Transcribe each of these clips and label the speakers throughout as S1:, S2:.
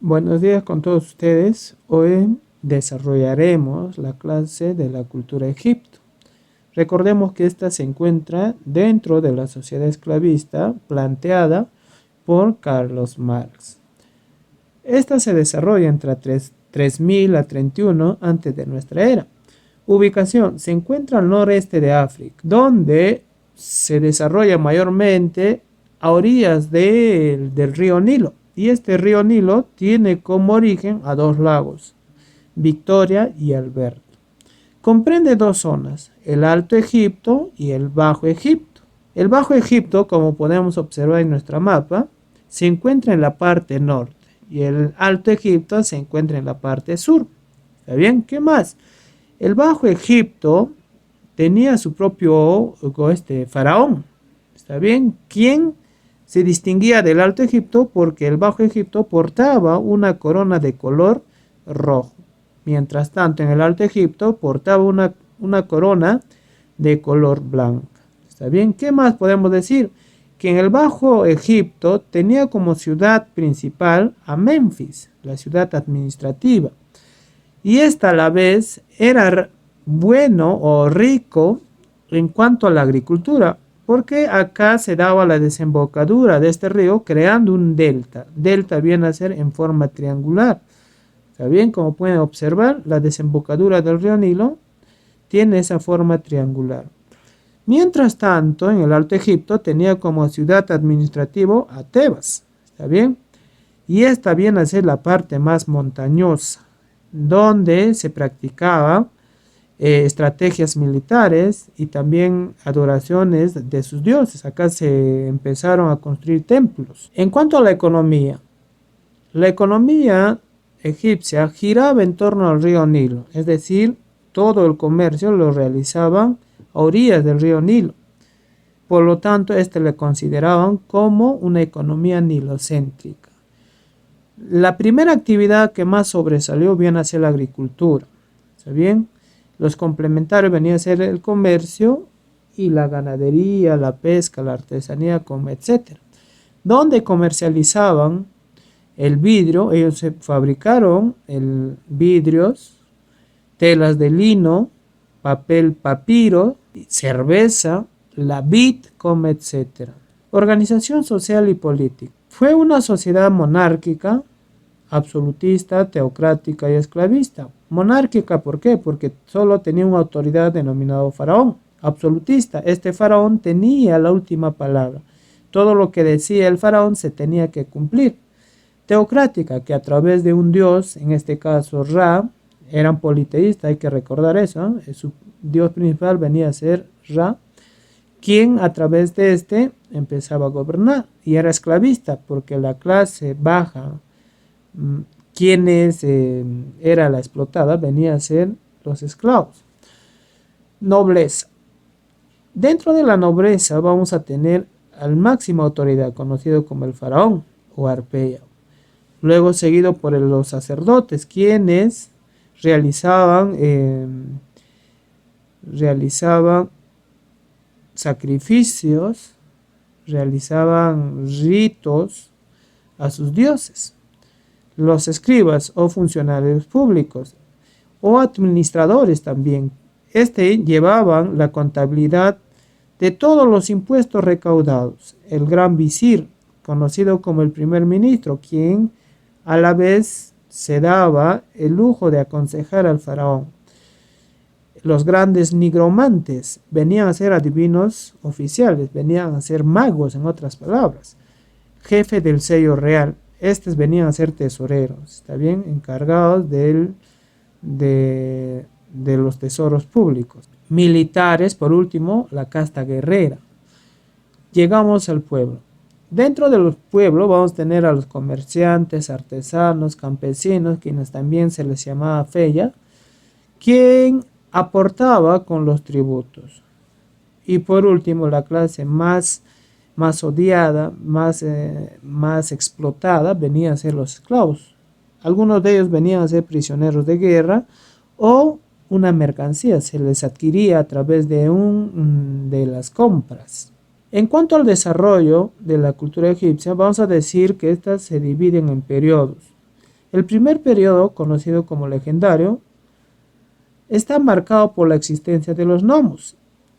S1: Buenos días con todos ustedes. Hoy desarrollaremos la clase de la cultura egipto. Recordemos que esta se encuentra dentro de la sociedad esclavista planteada por Carlos Marx. Esta se desarrolla entre 3000 a 31 antes de nuestra era. Ubicación: se encuentra al noreste de África, donde se desarrolla mayormente a orillas del río Nilo. Y este río Nilo tiene como origen a dos lagos, Victoria y Alberto. Comprende dos zonas, el Alto Egipto y el Bajo Egipto. El Bajo Egipto, como podemos observar en nuestro mapa, se encuentra en la parte norte y el Alto Egipto se encuentra en la parte sur. ¿Está bien? ¿Qué más? El Bajo Egipto tenía su propio faraón. ¿Está bien? ¿Quién se distinguía del Alto Egipto? Porque el Bajo Egipto portaba una corona de color rojo. Mientras tanto, en el Alto Egipto portaba una corona de color blanco. ¿Está bien? ¿Qué más podemos decir? Que en el Bajo Egipto tenía como ciudad principal a Memphis, la ciudad administrativa. Y esta a la vez era bueno o rico en cuanto a la agricultura, porque acá se daba la desembocadura de este río creando un delta. Delta viene a ser en forma triangular. ¿Está bien? Como pueden observar, la desembocadura del río Nilo tiene esa forma triangular. Mientras tanto, en el Alto Egipto tenía como ciudad administrativa a Tebas. ¿Está bien? Y esta viene a ser la parte más montañosa, donde se practicaba estrategias militares y también adoraciones de sus dioses. Acá se empezaron a construir templos. En cuanto a la economía egipcia giraba en torno al río Nilo, es decir, todo el comercio lo realizaban a orillas del río Nilo. Por lo tanto, le consideraban como una economía nilocéntrica. La primera actividad que más sobresalió viene a ser la agricultura. ¿Está bien? Los complementarios venían a ser el comercio y la ganadería, la pesca, la artesanía, etc. Donde comercializaban el vidrio, ellos fabricaron vidrios, telas de lino, papel papiro, cerveza, la vid, etc. Organización social y política. Fue una sociedad monárquica, absolutista, teocrática y esclavista. Monárquica, ¿por qué? Porque solo tenía una autoridad denominado faraón. Absolutista, este faraón tenía la última palabra. Todo lo que decía el faraón se tenía que cumplir. Teocrática, que a través de un dios, en este caso Ra, eran politeístas, hay que recordar eso, ¿eh? Su dios principal venía a ser Ra, quien a través de empezaba a gobernar, y era esclavista, porque la clase baja, quienes era la explotada, venía a ser los esclavos. Nobleza. Dentro de la nobleza vamos a tener al máxima autoridad, conocido como el faraón o arpella. Luego seguido por los sacerdotes, quienes realizaban sacrificios, realizaban ritos a sus dioses. Los escribas o funcionarios públicos o administradores también. Llevaban la contabilidad de todos los impuestos recaudados. El gran visir, conocido como el primer ministro, quien a la vez se daba el lujo de aconsejar al faraón. Los grandes nigromantes venían a ser adivinos oficiales, venían a ser magos, en otras palabras. Jefe del sello real. Estos venían a ser tesoreros, ¿está bien? Encargados de los tesoros públicos. Militares, por último, la casta guerrera. Llegamos al pueblo. Dentro del pueblo vamos a tener a los comerciantes, artesanos, campesinos, quienes también se les llamaba feya, quien aportaba con los tributos. Y por último, la clase más odiada, más explotada, venían a ser los esclavos. Algunos de ellos venían a ser prisioneros de guerra o una mercancía, se les adquiría a través de las compras. En cuanto al desarrollo de la cultura egipcia, vamos a decir que estas se dividen en periodos. El primer periodo, conocido como legendario, está marcado por la existencia de los nomos.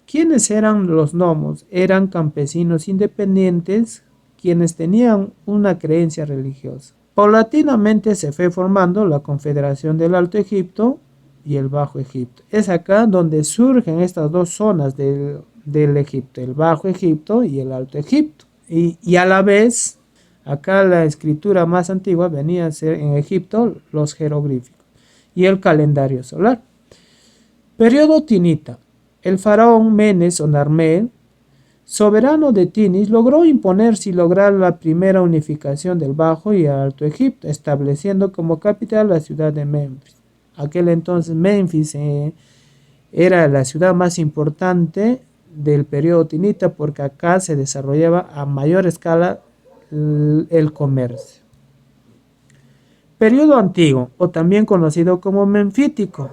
S1: ¿Quiénes eran los nomos? Eran campesinos independientes quienes tenían una creencia religiosa. Paulatinamente se fue formando la Confederación del Alto Egipto y el Bajo Egipto. Es acá donde surgen estas dos zonas del Egipto, el Bajo Egipto y el Alto Egipto. Y a la vez, acá la escritura más antigua venía a ser en Egipto los jeroglíficos y el calendario solar. Periodo tinita. El faraón Menes o Narmer, soberano de Tinis, logró imponerse y lograr la primera unificación del Bajo y Alto Egipto, estableciendo como capital la ciudad de Memphis. Aquel entonces Memphis era la ciudad más importante del periodo tinita porque acá se desarrollaba a mayor escala el comercio. Periodo antiguo, o también conocido como Menfítico.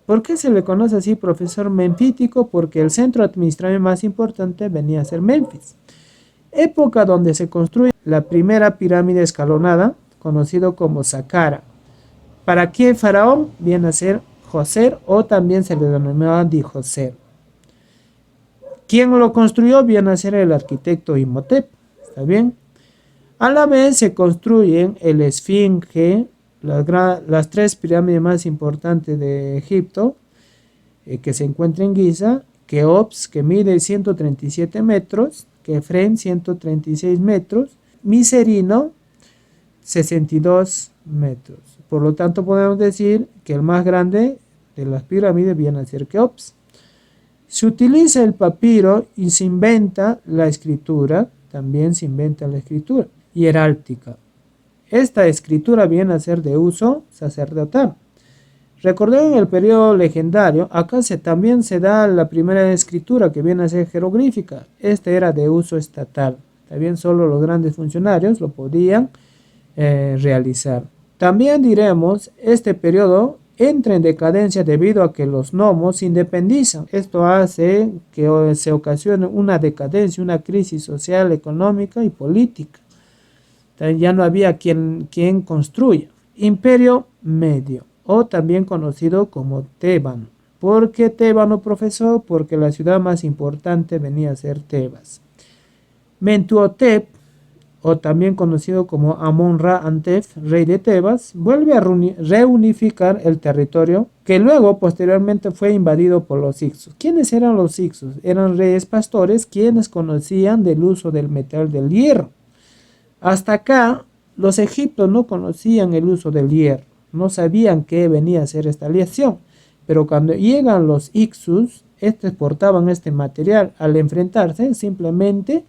S1: ¿Por qué se le conoce así, profesor? Menfítico? Porque el centro administrativo más importante venía a ser Memphis. Época donde se construye la primera pirámide escalonada, conocido como Saqqara. ¿Para qué faraón? Viene a ser Joser, o también se le denominaba Dijoser. ¿Quién lo construyó? Viene a ser el arquitecto Imhotep. ¿Está bien? A la vez se construyen el Esfinge, las tres pirámides más importantes de Egipto, que se encuentra en Giza, Keops, que mide 137 metros, Kefren, 136 metros, Miserino, 62 metros. Por lo tanto, podemos decir que el más grande de las pirámides viene a ser Keops. Se utiliza el papiro y se inventa la escritura, también se inventa la escritura hieráltica. Esta escritura viene a ser de uso sacerdotal. Recordemos en el periodo legendario, acá también se da la primera escritura que viene a ser jeroglífica. Esta era de uso estatal. También solo los grandes funcionarios lo podían realizar. También diremos, este periodo entra en decadencia debido a que los nomos se independizan. Esto hace que se ocasione una decadencia, una crisis social, económica y política. Ya no había quien construya. Imperio Medio, o también conocido como Tébano. ¿Por qué Tébano, profesor? Porque la ciudad más importante venía a ser Tebas. Mentuhotep, o también conocido como Amon-Ra-Antef, rey de Tebas, vuelve a reunificar el territorio que luego posteriormente fue invadido por los Hicsos. ¿Quiénes eran los Hicsos? Eran reyes pastores quienes conocían del uso del metal del hierro. Hasta acá, los egipcios no conocían el uso del hierro, no sabían qué venía a ser esta aleación, pero cuando llegan los Hicsos, estos portaban este material. Al enfrentarse, simplemente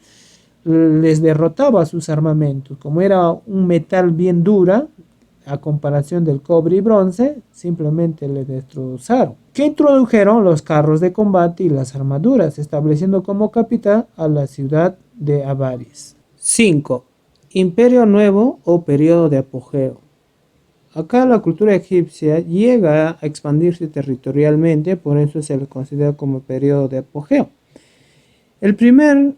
S1: les derrotaba sus armamentos. Como era un metal bien dura, a comparación del cobre y bronce, simplemente le destrozaron. Que introdujeron los carros de combate y las armaduras, estableciendo como capital a la ciudad de Avaris. 5. Imperio Nuevo o periodo de apogeo. Acá la cultura egipcia llega a expandirse territorialmente, por eso se le considera como periodo de apogeo. El primer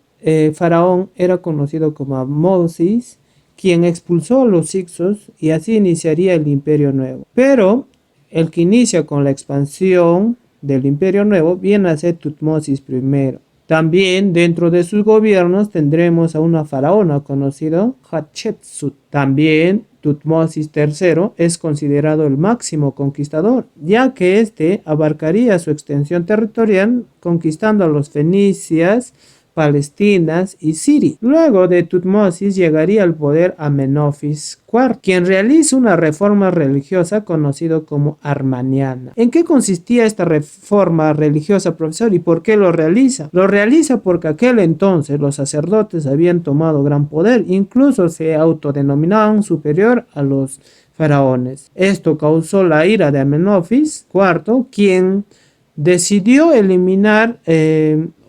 S1: faraón era conocido como Ahmosis, quien expulsó a los Hicsos y así iniciaría el Imperio Nuevo. Pero el que inicia con la expansión del Imperio Nuevo viene a ser Tutmosis I. También dentro de sus gobiernos tendremos a una faraona conocida Hatshepsut. También Tutmosis III es considerado el máximo conquistador, ya que este abarcaría su extensión territorial conquistando a los fenicios, palestinas y Siria. Luego de Tutmosis llegaría al poder Amenofis IV, quien realiza una reforma religiosa conocida como armaniana. ¿En qué consistía esta reforma religiosa, profesor, y por qué lo realiza? Lo realiza porque aquel entonces los sacerdotes habían tomado gran poder, incluso se autodenominaban superior a los faraones. Esto causó la ira de Amenofis IV, quien decidió eliminar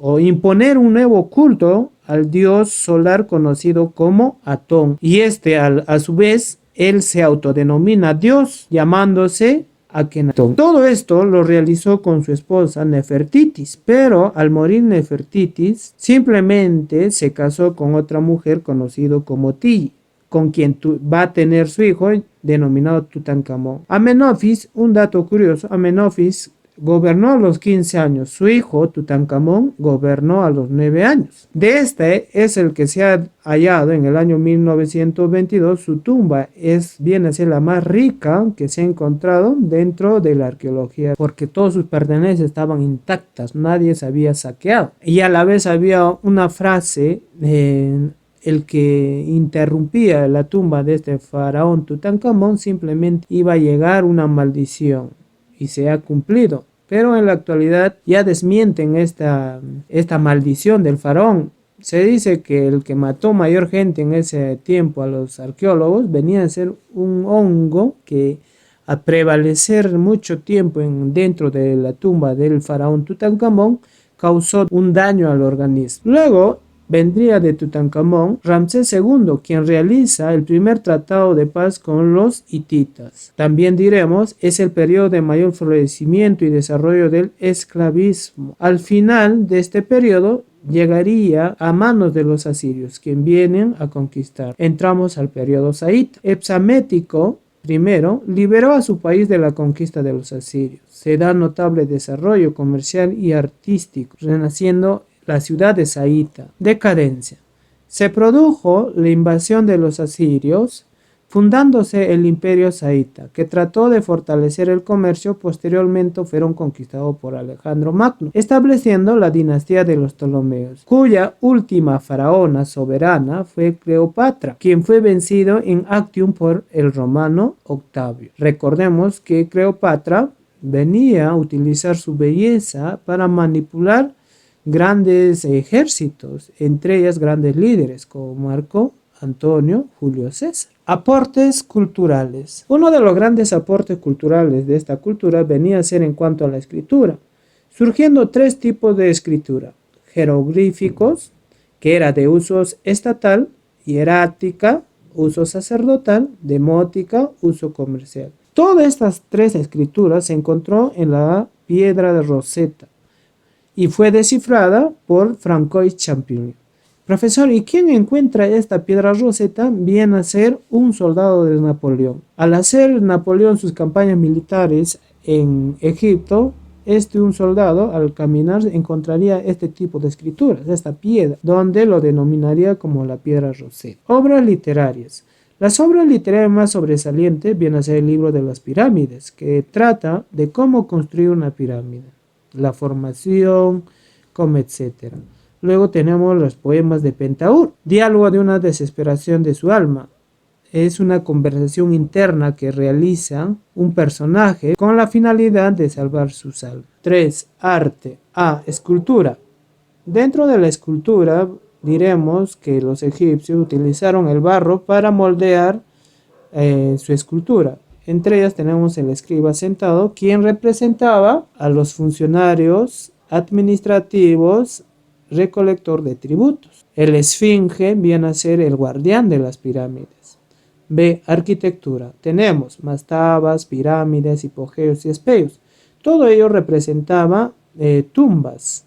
S1: o imponer un nuevo culto al dios solar conocido como Atón. Y a su vez, él se autodenomina Dios, llamándose Akenatón. Todo esto lo realizó con su esposa Nefertitis, pero al morir Nefertitis, simplemente se casó con otra mujer conocida como Tilly. con quien va a tener su hijo denominado Tutankamón. Amenofis, un dato curioso, Amenofis gobernó a los 15 años, su hijo Tutankamón gobernó a los 9 años. De este es el que se ha hallado en el año 1922, su tumba viene a ser la más rica que se ha encontrado dentro de la arqueología, porque todas sus pertenencias estaban intactas, nadie se había saqueado. Y a la vez había una frase el que interrumpía la tumba de este faraón Tutankamón simplemente iba a llegar una maldición y se ha cumplido. Pero en la actualidad ya desmienten esta maldición del faraón. Se dice que el que mató mayor gente en ese tiempo a los arqueólogos venía a ser un hongo que a prevalecer mucho tiempo dentro de la tumba del faraón Tutankamón causó un daño al organismo. Luego vendría de Tutankamón Ramsés II, quien realiza el primer tratado de paz con los hititas. También diremos, es el periodo de mayor florecimiento y desarrollo del esclavismo. Al final de este periodo llegaría a manos de los asirios, quien vienen a conquistar. Entramos al periodo saíta. Epsamético primero liberó a su país de la conquista de los asirios. Se da notable desarrollo comercial y artístico, renaciendo la ciudad de Saíta. Decadencia. Se produjo la invasión de los asirios, fundándose el imperio saíta, que trató de fortalecer el comercio. Posteriormente fueron conquistados por Alejandro Magno, estableciendo la dinastía de los Ptolomeos, cuya última faraona soberana fue Cleopatra, quien fue vencido en Actium por el romano Octavio. Recordemos que Cleopatra venía a utilizar su belleza para manipular grandes ejércitos, entre ellas grandes líderes como Marco Antonio, Julio César. Aportes culturales. Uno de los grandes aportes culturales de esta cultura venía a ser en cuanto a la escritura, surgiendo 3 tipos de escritura: jeroglíficos, que era de uso estatal; hierática, uso sacerdotal; demótica, uso comercial. Todas estas 3 escrituras se encontró en la piedra de Rosetta y fue descifrada por Francois Champollion. Profesor, ¿y quién encuentra esta piedra Rosetta? Viene a ser un soldado de Napoleón. Al hacer Napoleón sus campañas militares en Egipto, un soldado al caminar encontraría este tipo de escrituras, esta piedra, donde lo denominaría como la piedra Rosetta. Obras literarias. Las obras literarias más sobresalientes vienen a ser el libro de las pirámides, que trata de cómo construir una pirámide, la formación, como etcétera. Luego tenemos los poemas de Pentaur, diálogo de una desesperación de su alma. Es una conversación interna que realiza un personaje con la finalidad de salvar su alma. 3. Arte. A. Escultura. Dentro de la escultura diremos que los egipcios utilizaron el barro para moldear su escultura. Entre ellas tenemos el escriba sentado, quien representaba a los funcionarios administrativos, recolector de tributos. El esfinge viene a ser el guardián de las pirámides. B. Arquitectura. Tenemos mastabas, pirámides, hipogeos y espejos. Todo ello representaba tumbas,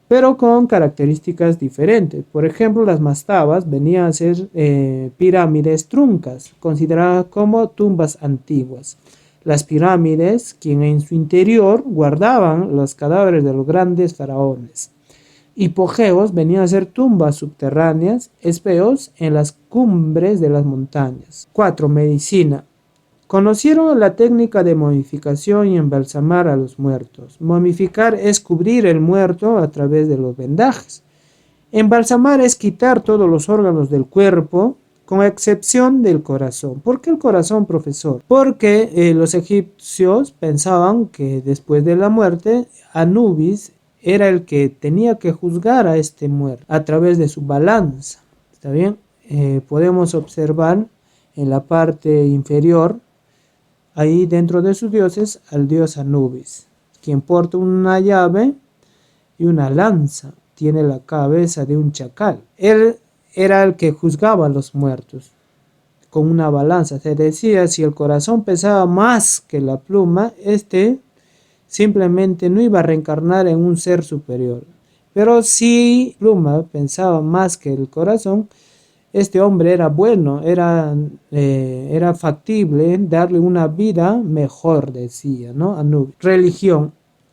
S1: pero con características diferentes. Por ejemplo, las mastabas venían a ser pirámides truncas, consideradas como tumbas antiguas. Las pirámides, quien en su interior guardaban los cadáveres de los grandes faraones. Hipogeos venían a ser tumbas subterráneas, espejos en las cumbres de las montañas. 4. Medicina. Conocieron la técnica de momificación y embalsamar a los muertos. Momificar es cubrir el muerto a través de los vendajes. Embalsamar es quitar todos los órganos del cuerpo, con excepción del corazón. ¿Por qué el corazón, profesor? Porque los egipcios pensaban que después de la muerte, Anubis era el que tenía que juzgar a este muerto a través de su balanza. ¿Está bien? Podemos observar en la parte inferior, ahí dentro de sus dioses, al dios Anubis, quien porta una llave y una lanza. Tiene la cabeza de un chacal. Él era el que juzgaba a los muertos con una balanza. Se decía, si el corazón pesaba más que la pluma, simplemente no iba a reencarnar en un ser superior. Pero si pluma pensaba más que el corazón, este hombre era bueno, era factible darle una vida mejor, decía, ¿no? Anubis. Religión.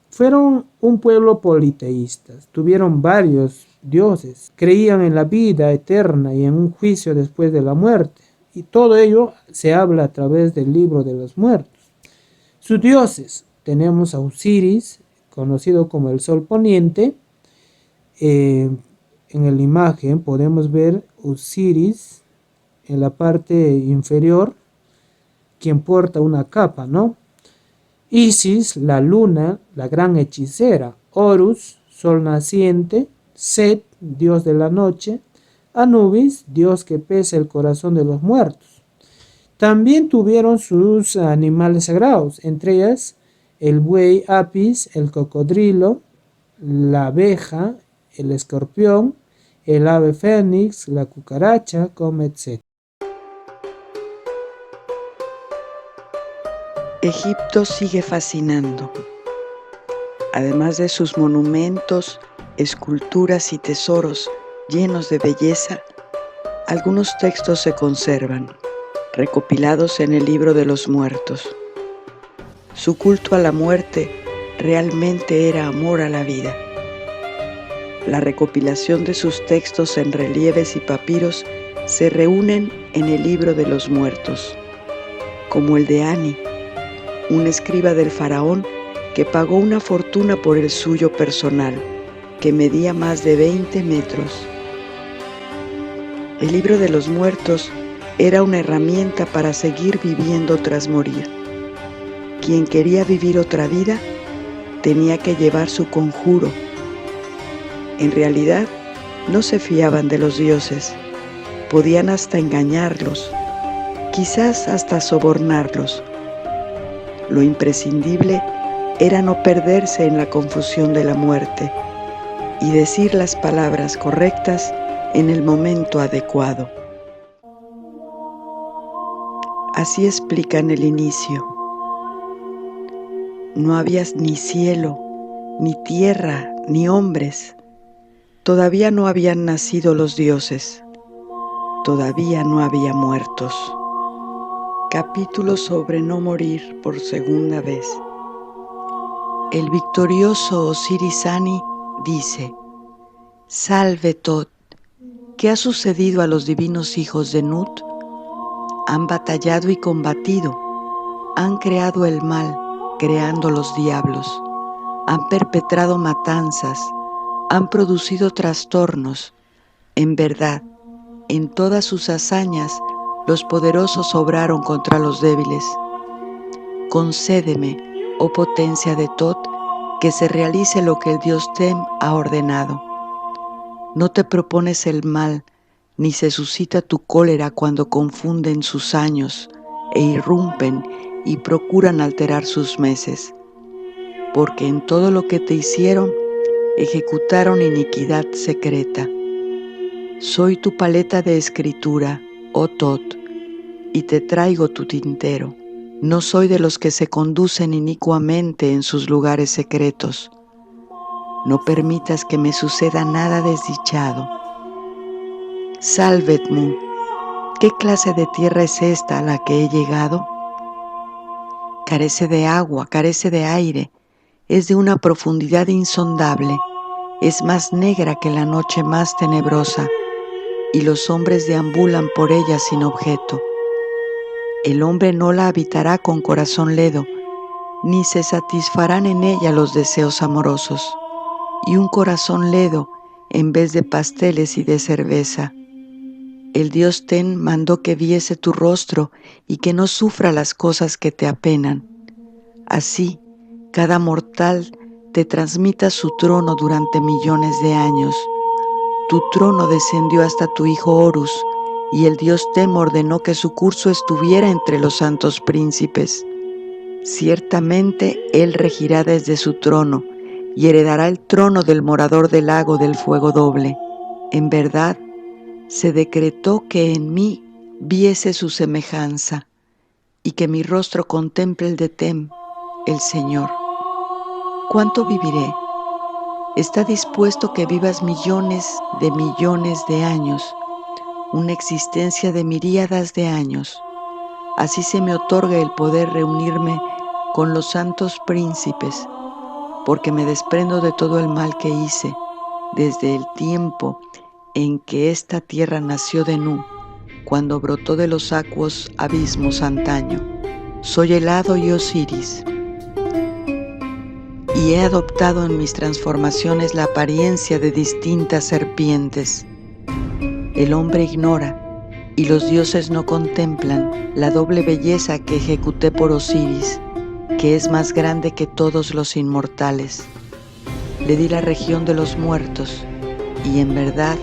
S1: Fueron un pueblo politeísta, tuvieron varios dioses, creían en la vida eterna y en un juicio después de la muerte. Y todo ello se habla a través del libro de los muertos. Sus dioses, tenemos a Osiris, conocido como el sol poniente. En la imagen podemos ver Osiris en la parte inferior, quien porta una capa, ¿no? Isis, la luna, la gran hechicera. Horus, sol naciente. Set, dios de la noche. Anubis, dios que pesa el corazón de los muertos. También tuvieron sus animales sagrados, entre ellas el buey Apis, el cocodrilo, la abeja, el escorpión, el ave fénix, la cucaracha, como etc.
S2: Egipto sigue fascinando. Además de sus monumentos, esculturas y tesoros llenos de belleza, algunos textos se conservan, recopilados en el libro de los muertos. Su culto a la muerte realmente era amor a la vida. La recopilación de sus textos en relieves y papiros se reúnen en el libro de los muertos, como el de Ani, un escriba del faraón que pagó una fortuna por el suyo personal, que medía más de 20 metros. El libro de los muertos era una herramienta para seguir viviendo tras morir. Quien quería vivir otra vida tenía que llevar su conjuro. En realidad, no se fiaban de los dioses, podían hasta engañarlos, quizás hasta sobornarlos. Lo imprescindible era no perderse en la confusión de la muerte y decir las palabras correctas en el momento adecuado. Así explican el inicio. No había ni cielo, ni tierra, ni hombres. Todavía no habían nacido los dioses. Todavía no había muertos. Capítulo sobre no morir por segunda vez. El victorioso Osiris Ani dice: Salve Tot, ¿qué ha sucedido a los divinos hijos de Nut? Han batallado y combatido, han creado el mal, creando los diablos, han perpetrado matanzas, han producido trastornos. En verdad, en todas sus hazañas, los poderosos obraron contra los débiles. Concédeme, oh potencia de Tot, que se realice lo que el dios Tem ha ordenado. No te propones el mal, ni se suscita tu cólera cuando confunden sus años e irrumpen y procuran alterar sus meses, porque en todo lo que te hicieron, ejecutaron iniquidad secreta. Soy tu paleta de escritura, oh Tot, y te traigo tu tintero. No soy de los que se conducen inicuamente en sus lugares secretos. No permitas que me suceda nada desdichado. Salve Mu, ¿qué clase de tierra es esta a la que he llegado? Carece de agua, carece de aire, es de una profundidad insondable, es más negra que la noche más tenebrosa, y los hombres deambulan por ella sin objeto. El hombre no la habitará con corazón ledo, ni se satisfarán en ella los deseos amorosos, y un corazón ledo en vez de pasteles y de cerveza. El dios Ten mandó que viese tu rostro y que no sufra las cosas que te apenan. Así, cada mortal te transmita su trono durante millones de años. Tu trono descendió hasta tu hijo Horus, y el dios Tem ordenó que su curso estuviera entre los santos príncipes. Ciertamente él regirá desde su trono, y heredará el trono del morador del lago del fuego doble. En verdad, se decretó que en mí viese su semejanza, y que mi rostro contemple el de Tem, el Señor. ¿Cuánto viviré? Está dispuesto que vivas millones de años, una existencia de miríadas de años. Así se me otorga el poder reunirme con los santos príncipes, porque me desprendo de todo el mal que hice desde el tiempo en que esta tierra nació de Nu, cuando brotó de los acuos abismos antaño. Soy el Hado y Osiris, y he adoptado en mis transformaciones la apariencia de distintas serpientes. El hombre ignora, y los dioses no contemplan, la doble belleza que ejecuté por Osiris, que es más grande que todos los inmortales. Le di la región de los muertos, y en verdad,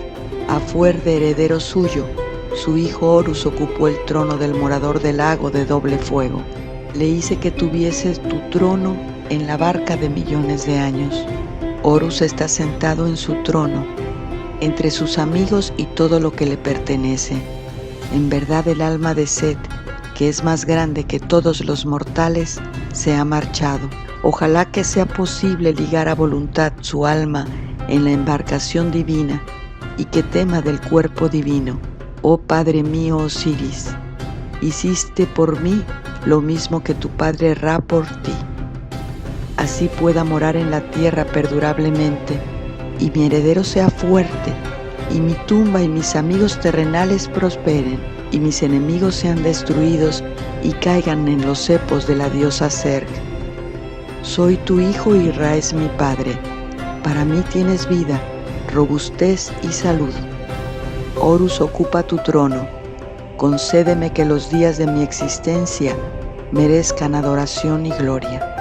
S2: a fuer de heredero suyo, su hijo Horus ocupó el trono del morador del lago de doble fuego. Le hice que tuviese tu trono en la barca de millones de años. Horus está sentado en su trono, entre sus amigos y todo lo que le pertenece. En verdad el alma de Set, que es más grande que todos los mortales, se ha marchado. Ojalá que sea posible ligar a voluntad su alma en la embarcación divina y que tema del cuerpo divino. Oh Padre mío Osiris, hiciste por mí lo mismo que tu padre Ra por ti. Así pueda morar en la tierra perdurablemente, y mi heredero sea fuerte, y mi tumba y mis amigos terrenales prosperen, y mis enemigos sean destruidos y caigan en los cepos de la diosa Serg. Soy tu hijo y Ra es mi padre. Para mí tienes vida, robustez y salud. Horus ocupa tu trono. Concédeme que los días de mi existencia merezcan adoración y gloria.